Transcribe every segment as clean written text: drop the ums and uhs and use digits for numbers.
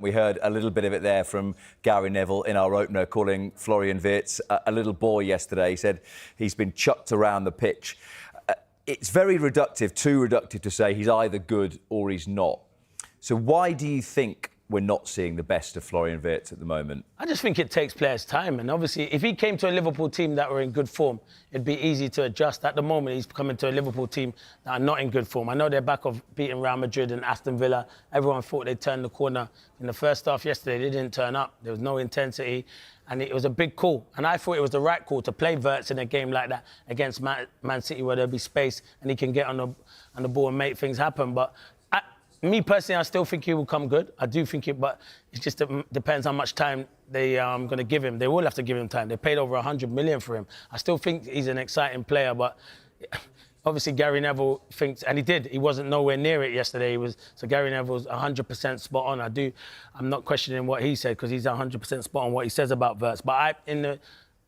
We heard a little bit of it there from Gary Neville in our opener, calling Florian Wirtz a little boy yesterday. He said he's been chucked around the pitch. It's very reductive, too reductive to say he's either good or he's not. So why do you think we're not seeing the best of Florian Wirtz at the moment? I just think it takes players time. And obviously, if he came to a Liverpool team that were in good form, it'd be easy to adjust. At the moment, he's coming to a Liverpool team that are not in good form. I know they're back of beating Real Madrid and Aston Villa. Everyone thought they'd turn the corner. In the first half yesterday, they didn't turn up. There was no intensity. And it was a big call. And I thought it was the right call to play Wirtz in a game like that against Man City, where there'll be space and he can get on the ball and make things happen. But me personally, I still think he will come good. I do think it, but it just depends how much time they are going to give him. They will have to give him time. They paid over 100 million for him. I still think he's an exciting player, but obviously Gary Neville thinks, and he did. He wasn't nowhere near it yesterday. So Gary Neville's 100% spot on. I'm not questioning what he said because he's 100% spot on what he says about Wirtz. But in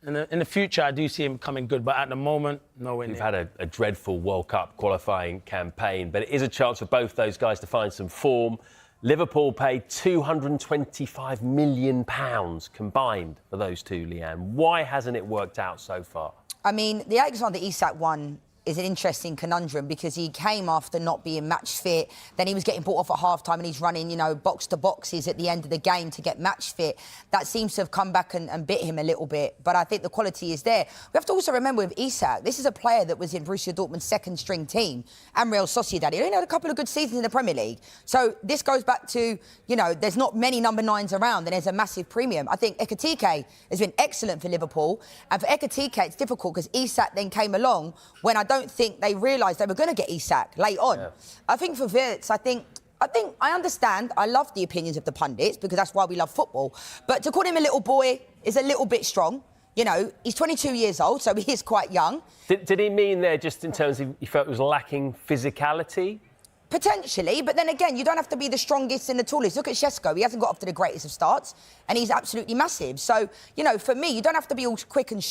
the future, I do see him coming good, but at the moment, nowhere near. You've had a dreadful World Cup qualifying campaign, but it is a chance for both those guys to find some form. Liverpool paid £225 million combined for those two, Leanne. Why hasn't it worked out so far? I mean, the Alexander Isak one is an interesting conundrum because he came after not being match fit. Then he was getting brought off at half-time and he's running, you know, box to boxes at the end of the game to get match fit. That seems to have come back and bit him a little bit. But I think the quality is there. We have to also remember with Isak, this is a player that was in Borussia Dortmund's second-string team and Real Sociedad. He only had a couple of good seasons in the Premier League. So this goes back to, you know, there's not many number 9s around and there's a massive premium. I think Ekitike has been excellent for Liverpool. And for Ekitike, it's difficult because Isak then came along when I don't think they realised they were going to get Isak late on. Yeah. I think for Wirtz, I understand. I love the opinions of the pundits because that's why we love football. But to call him a little boy is a little bit strong. You know, he's 22 years old, so he is quite young. Did he mean there just in terms of he felt it was lacking physicality? Potentially, but then again, you don't have to be the strongest and the tallest. Look at Šeško. He hasn't got off to the greatest of starts, and he's absolutely massive. So, you know, for me, you don't have to be all quick and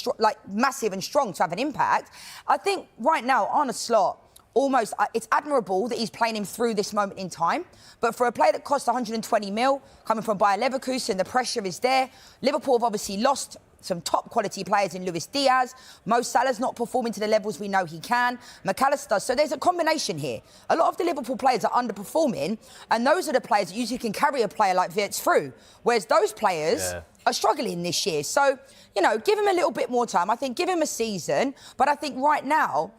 massive and strong to have an impact. I think right now, Arne Slot, almost, it's admirable that he's playing him through this moment in time. But for a player that cost 120 mil, coming from Bayer Leverkusen, the pressure is there. Liverpool have obviously lost some top quality players in Luis Diaz. Mo Salah's not performing to the levels we know he can. McAllister. So there's a combination here. A lot of the Liverpool players are underperforming, and those are the players that usually can carry a player like Wirtz through. Whereas those players are struggling this year. So, you know, give him a little bit more time. I think give him a season. But I think right now,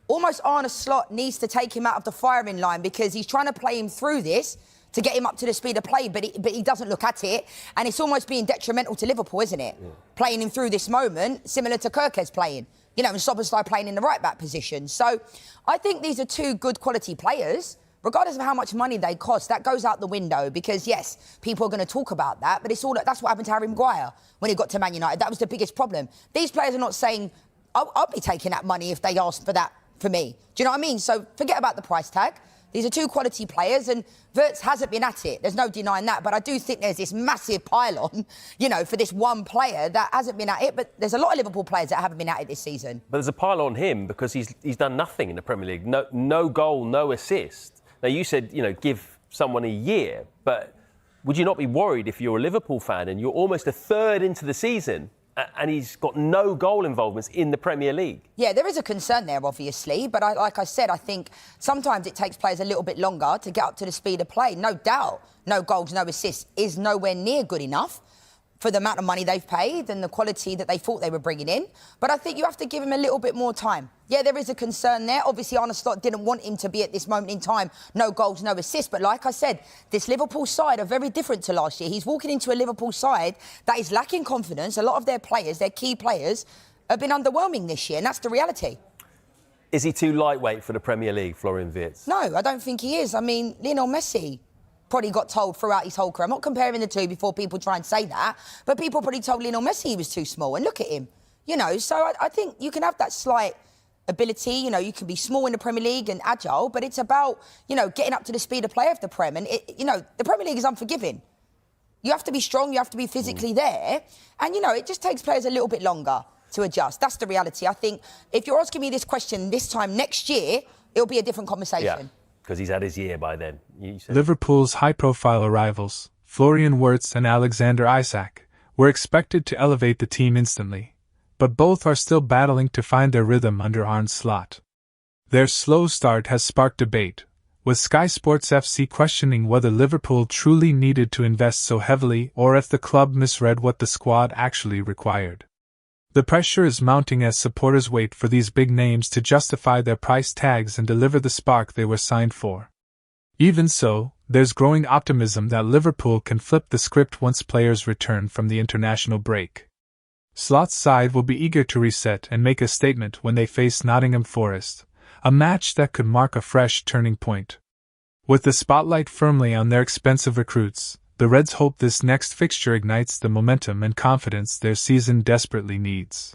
almost Arne Slot needs to take him out of the firing line because he's trying to play him through this to get him up to the speed of play, but he doesn't look at it. And it's almost being detrimental to Liverpool, isn't it? Yeah. Playing him through this moment, similar to Kirkes playing, you know, and Szoboszlai playing in the right-back position. So I think these are two good quality players. Regardless of how much money they cost, that goes out the window because, yes, people are going to talk about that, but it's all that's what happened to Harry Maguire when he got to Man United. That was the biggest problem. These players are not saying, I'll be taking that money if they ask for that for me. Do you know what I mean? So forget about the price tag. These are two quality players, and Wirtz hasn't been at it. There's no denying that. But I do think there's this massive pile-on, you know, for this one player that hasn't been at it. But there's a lot of Liverpool players that haven't been at it this season. But there's a pile on him because he's done nothing in the Premier League. No goal, no assist. Now, you said, you know, give someone a year. But would you not be worried if you're a Liverpool fan and you're almost a third into the season and he's got no goal involvements in the Premier League? Yeah, there is a concern there, obviously. But like I said, I think sometimes it takes players a little bit longer to get up to the speed of play. No doubt, no goals, no assists is nowhere near good enough for the amount of money they've paid and the quality that they thought they were bringing in. But I think you have to give him a little bit more time. Yeah, there is a concern there. Obviously, Arne Slot didn't want him to be at this moment in time. No goals, no assists. But like I said, this Liverpool side are very different to last year. He's walking into a Liverpool side that is lacking confidence. A lot of their players, their key players, have been underwhelming this year, and that's the reality. Is he too lightweight for the Premier League, Florian Wirtz? No, I don't think he is. I mean, Lionel Messi probably got told throughout his whole career. I'm not comparing the two before people try and say that, but people probably told Lionel Messi he was too small, and look at him. You know, so I think you can have that slight ability, you know, you can be small in the Premier League and agile, but it's about, you know, getting up to the speed of play of the Prem. And, you know, the Premier League is unforgiving. You have to be strong, you have to be physically there. And, you know, it just takes players a little bit longer to adjust. That's the reality. I think if you're asking me this question this time next year, it'll be a different conversation. Yeah, because he's had his year by then. Liverpool's high-profile arrivals, Florian Wirtz and Alexander Isak, were expected to elevate the team instantly, but both are still battling to find their rhythm under Arne Slot. Their slow start has sparked debate, with SkySportsFC questioning whether Liverpool truly needed to invest so heavily or if the club misread what the squad actually required. The pressure is mounting as supporters wait for these big names to justify their price tags and deliver the spark they were signed for. Even so, there's growing optimism that Liverpool can flip the script once players return from the international break. Slot's side will be eager to reset and make a statement when they face Nottingham Forest, a match that could mark a fresh turning point. With the spotlight firmly on their expensive recruits, the Reds hope this next fixture ignites the momentum and confidence their season desperately needs.